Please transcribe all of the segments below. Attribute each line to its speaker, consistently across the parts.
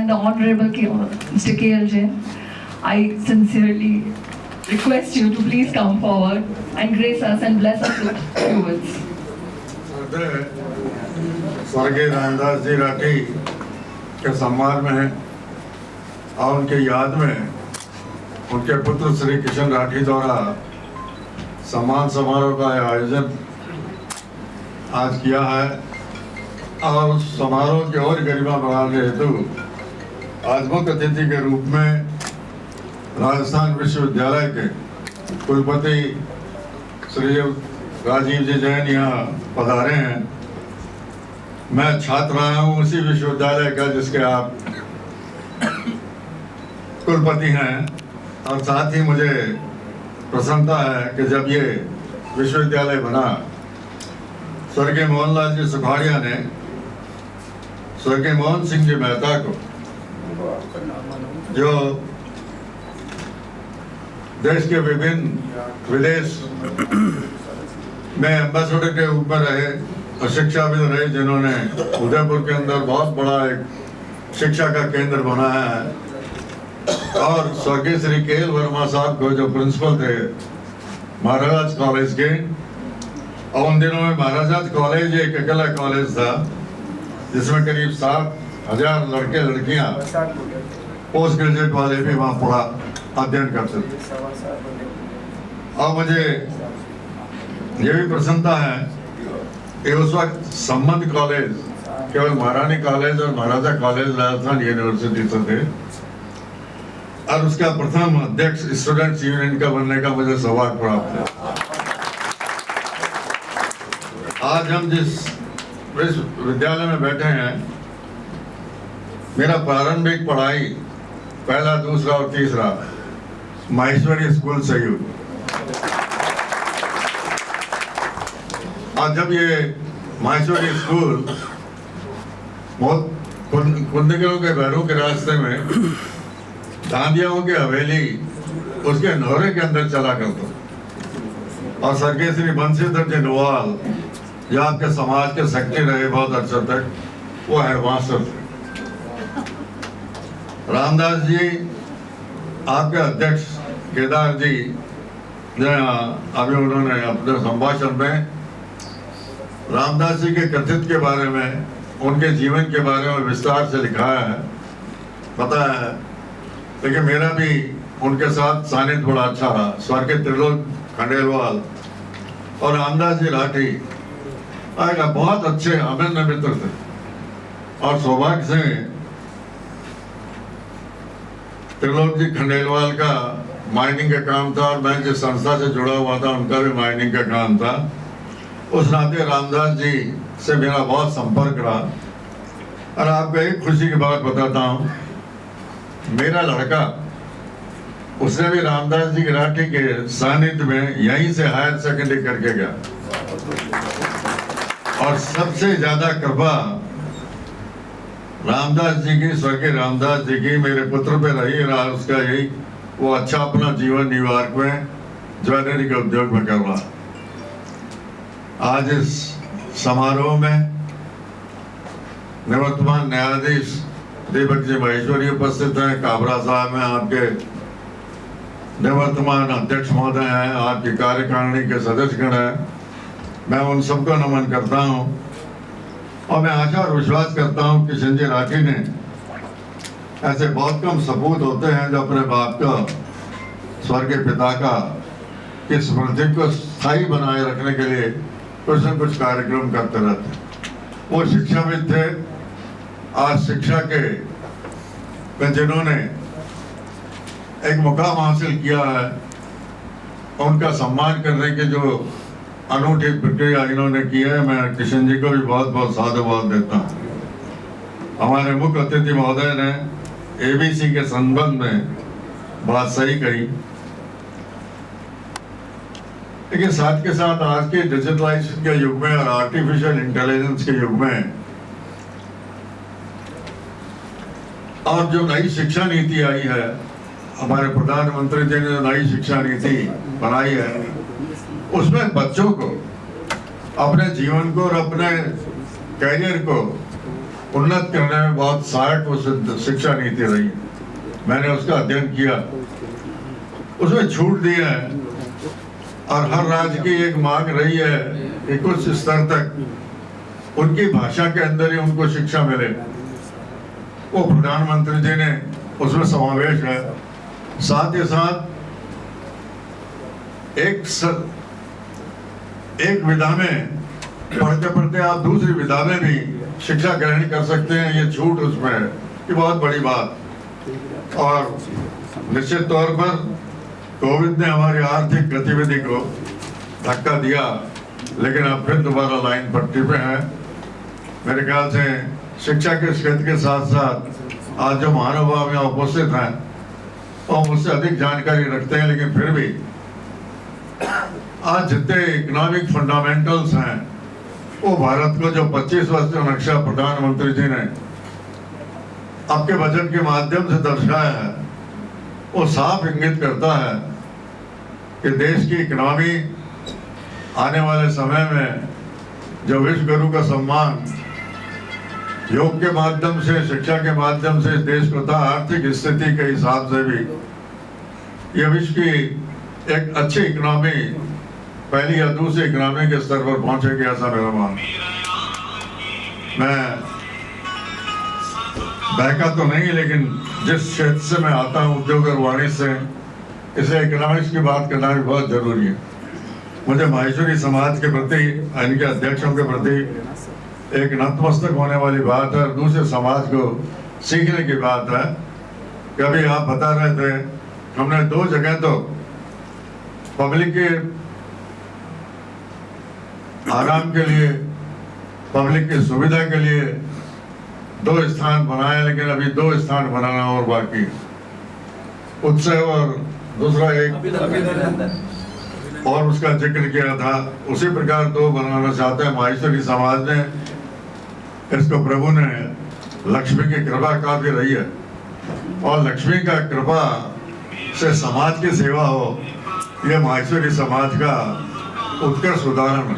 Speaker 1: and the Honorable Mr. K.L. Jain, I sincerely request you to please come forward and grace us and bless us with few words.
Speaker 2: स्वर्गीय रामदास जी राठी के सम्मान में और उनके याद में उनके पुत्र श्री किशन राठी द्वारा सम्मान समारोह का आयोजन आज किया है और उस समारोह की और गरिमा बढ़ाने हेतु आज मुख्य अतिथि के रूप में राजस्थान विश्वविद्यालय के कुलपति श्री राजीव जी जैन यहाँ पधारे हैं। मैं छात्र रहा हूँ उसी विश्वविद्यालय का जिसके आप कुलपति हैं और साथ ही मुझे प्रसन्नता है कि जब ये विश्वविद्यालय बना स्वर्गीय मोहनलाल जी सुखाड़िया ने स्वर्गीय मोहन सिंह जी मेहता को जो देश के विभिन्न विदेश में एम्बेसडर के रूप में रहे और शिक्षाविद रहे, जिन्होंने उदयपुर के अंदर बहुत बड़ा एक शिक्षा का केंद्र बनाया है। और स्वर्गीय श्री के.एल. वर्मा साहब को जो प्रिंसिपल थे महाराज कॉलेज के, और उन दिनों में महाराज कॉलेज एक अकेला कॉलेज था जिसमें करीब 7,000 लड़के लड़कियां पोस्ट ग्रेजुएट वाले भी वहाँ पढ़ा अध्ययन करते थे। और मुझे ये भी प्रसन्नता है कि उस वक्त संबंध कॉलेज केवल महारानी कॉलेज और महाराजा कॉलेज राजस्थान यूनिवर्सिटी से थे और उसका प्रथम अध्यक्ष स्टूडेंट्स यूनियन का बनने का मुझे सौभाग्य प्राप्त है। आज हम जिस विश्वविद्यालय में बैठे हैं, मेरा प्रारंभिक पढ़ाई पहला, दूसरा और तीसरा माहेश्वरी स्कूल से ही हुई। और जब ये माहेश्वरी स्कूल बहुत कुंदगिरों के घरों के रास्ते में दांदियाओं की हवेली उसके नौरे के अंदर चला करता, और स्वर्गीय श्री बंशीधर जी नोवाल जो आपके समाज के सेक्रेटरी रहे बहुत अर्से तक, वो है मास्टर थे। रामदास जी आपके अध्यक्ष केदार जी ने अभी उन्होंने अपने संभाषण में रामदास जी के कृतित्व के बारे में, उनके जीवन के बारे में विस्तार से लिखाया है, बताया है। लेकिन मेरा भी उनके साथ सानिध्य बड़ा अच्छा रहा। स्वर्गीय त्रिलोक खंडेलवाल और रामदास जी राठी एक बहुत अच्छे अभिन्न मित्र थे और सौभाग्य से त्रिलोक जी खंडेलवाल का माइनिंग का काम था और मैं जिस संस्था से जुड़ा हुआ था उनका भी माइनिंग का काम था। उस नाते रामदास जी से मेरा बहुत संपर्क रहा। और आपको एक खुशी की बात बताता हूँ, मेरा लड़का उसने भी रामदास जी की राठी के सानिध्य में यहीं से हायर सेकेंडरी करके गया। और सबसे ज्यादा कृपा रामदास जी की, स्वर्गीय रामदास जी की मेरे पुत्र पे रही रहा। उसका यही वो अच्छा अपना जीवन न्यूयॉर्क में ज्वेलरी के उद्योग में कर रहा। आज इस समारोह में निवर्तमान न्यायाधीश दीपक जी महेश्वरी उपस्थित हैं, काबरा साहब हैं, आपके निवर्तमान अध्यक्ष महोदय हैं, आपकी कार्यकारिणी के सदस्यगण हैं। मैं उन सबको नमन करता हूं और मैं आशा और विश्वास करता हूं कि किशन जी राठी ने ऐसे बहुत कम सपूत होते हैं जो अपने बाप का, स्वर्गीय पिता का की स्मृति को स्थायी बनाए रखने के लिए कुछ न कुछ कार्यक्रम करते रहते। वो शिक्षाविद थे। आज शिक्षा के में जिन्होंने एक मुकाम हासिल किया है, उनका सम्मान करने के जो अनूठी प्रक्रिया इन्होंने की है, मैं किशन जी को भी बहुत बहुत साधुवाद देता हूँ। हमारे मुख्य अतिथि महोदय ने एबीसी के संबंध में बात सही कही, लेकिन साथ के साथ आज के डिजिटलाइजेशन के युग में और आर्टिफिशियल इंटेलिजेंस के युग में और जो नई शिक्षा नीति आई है, हमारे प्रधानमंत्री जी ने नई शिक्षा नीति बनाई है, उसमें बच्चों को अपने जीवन को और अपने कैरियर को उन्नत करने में बहुत सहायक वो शिक्षा नीति रही है। मैंने उसका अध्ययन किया, उसमें छूट दी है और हर राज्य की एक मांग रही है कि कुछ स्तर तक उनकी भाषा के अंदर ही उनको शिक्षा मिले। वो प्रधानमंत्री जी ने उसमें समावेश है। साथ ही साथ एक विधा में पढ़ते पढ़ते आप दूसरी विधा में भी शिक्षा ग्रहण कर सकते हैं, ये छूट उसमें है। ये बहुत बड़ी बात। और निश्चित तौर पर कोविड ने हमारी आर्थिक गतिविधि को धक्का दिया, लेकिन अब फिर दोबारा लाइन पट्टी पे है। मेरे ख्याल से शिक्षा के क्षेत्र के साथ साथ आज जो महानुभाव यहाँ उपस्थित हैं और मुझसे अधिक जानकारी रखते हैं, लेकिन फिर भी आज जितने इकोनॉमिक फंडामेंटल्स हैं वो भारत को जो 25 वर्ष का नक्शा प्रधानमंत्री जी ने आपके बजट के माध्यम से दर्शाया है, वो साफ इंगित करता है कि देश की इकोनॉमी आने वाले समय में जो विश्व गुरु का सम्मान योग के माध्यम से, शिक्षा के माध्यम से इस देश को था, आर्थिक स्थिति के हिसाब से भी ये विश्व की एक अच्छी इकोनॉमी, पहली या दूसरी इकोनॉमी के स्तर पर पहुंचेगी, ऐसा मेरा मानना। मैं बहका तो नहीं, लेकिन जिस क्षेत्र से मैं आता हूँ, उद्योग और वाणिज्य से, इसलिए इकोनॉमिक्स की बात करना भी बहुत जरूरी है। मुझे माहेश्वरी समाज के प्रति, इनके अध्यक्षों के प्रति एक नतमस्तक होने वाली बात है, दूसरे समाज को सीखने की बात है। कभी आप बता रहे थे, हमने 2 जगह तो पब्लिक के आराम के लिए, पब्लिक की सुविधा के लिए 2 स्थान बनाए, लेकिन अभी 2 स्थान बनाना और बाकी, उत्सव और दूसरा एक और उसका जिक्र किया था। उसी प्रकार 2 बनाना चाहते हैं माहेश्वरी समाज ने। इसको प्रभु ने लक्ष्मी की कृपा काफी रही है, और लक्ष्मी का कृपा से समाज की सेवा हो, यह माहेश्वरी समाज का उत्कर्ष उदाहरण है।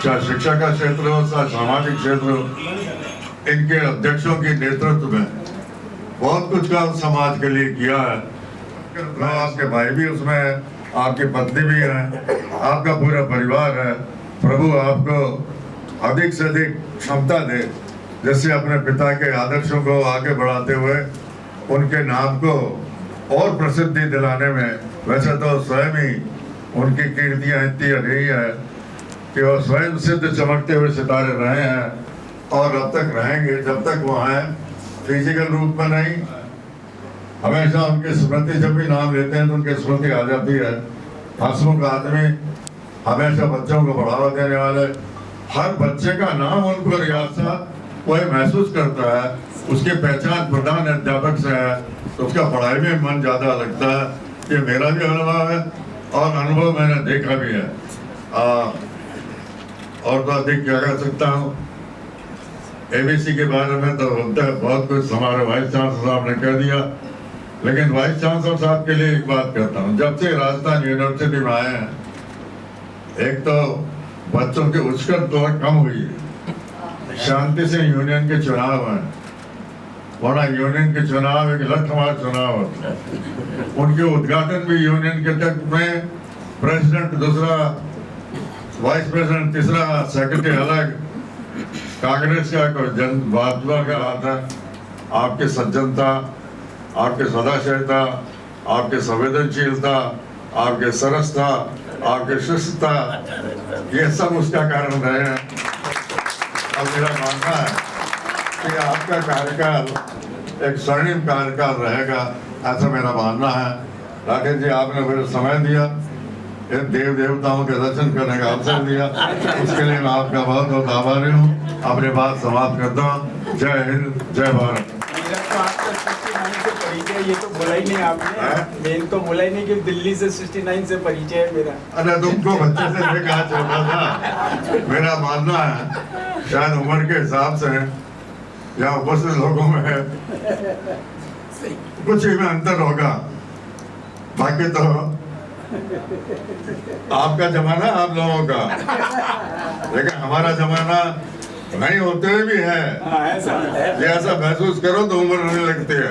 Speaker 2: चाहे शिक्षा का क्षेत्र हो, चाहे सामाजिक क्षेत्र हो, इनके अध्यक्षों के नेतृत्व में बहुत कुछ काम समाज के लिए किया है। आपके भाई भी उसमें है, आपकी पत्नी भी है, आपका पूरा परिवार है। प्रभु आपको अधिक से अधिक क्षमता दे, जिससे अपने पिता के आदर्शों को आगे बढ़ाते हुए उनके नाम को और प्रसिद्धि दिलाने में, वैसे तो स्वयं ही उनकी कीर्तियां इतनी रही है कि वो स्वयं सिद्ध चमकते हुए सितारे रहे हैं और अब तक रहेंगे, जब तक वो हैं, फिजिकल रूप में नहीं। हमेशा उनकी स्मृति, जब भी नाम लेते हैं तो उनकी स्मृति आ जाती है। हंसमुख आदमी, हमेशा बच्चों को बढ़ावा देने वाले, हर बच्चे का नाम उनको रियासत कोई महसूस करता है, उसकी पहचान प्रधान अध्यापक से है, तो उसका पढ़ाई में मन ज़्यादा लगता है। ये मेरा भी अनुभव है और अनुभव मैंने देखा भी है। और तो अधिक क्या कह सकता हूँ। एबीसी के बारे में तो होता है बहुत कुछ, हमारे वाइस चांसलर साहब ने कह दिया, लेकिन वाइस चांसलर साहब के लिए एक बात कहता हूँ। जब से राजस्थान यूनिवर्सिटी में आए हैं, एक तो बच्चों की उच्चकर तो कम हुई है, शांति से यूनियन के चुनाव हैं, वरना यूनियन के चुनाव एक लठमार चुनाव होता है। उनके उद्घाटन भी यूनियन के तक में प्रेसिडेंट दूसरा, वाइस प्रेसिडेंट तीसरा, सेक्रेटरी अलग, कांग्रेस का कोई भाजपा का आता। आपकी सज्जनता, आपकी सदाशयता, आपकी संवेदनशीलता, आपके सरसता, आपके शिष्टता, ये सब उसका कारण रहे हैं। अब मेरा मानना है कि आपका कार्यकाल एक स्वर्णिम कार्यकाल रहेगा, ऐसा मेरा मानना है। राकेश जी, आपने मुझे समय दिया, इन देव देवताओं के दर्शन करने का अवसर दिया, उसके लिए मैं आपका बहुत बहुत आभारी हूँ। अपनी बात समाप्त करता हूँ। जय हिंद, जय भारत।
Speaker 3: ये तो बोला ही नहीं आपने, मेन तो बोला ही नहीं कि दिल्ली से 69 से परिचय है मेरा।
Speaker 2: अरे तुमको बच्चे से मैं कहा छोटा था। मेरा मानना है शायद उम्र के हिसाब से या उपस्थित लोगों में कुछ ही में अंतर होगा, बाकी तो आपका जमाना आप लोगों का, लेकिन हमारा जमाना नहीं होते हुए भी है।
Speaker 3: हाँ है सर।
Speaker 2: ये ऐसा महसूस करो तो उम्र होने लगती है।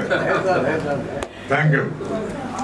Speaker 2: Thank you.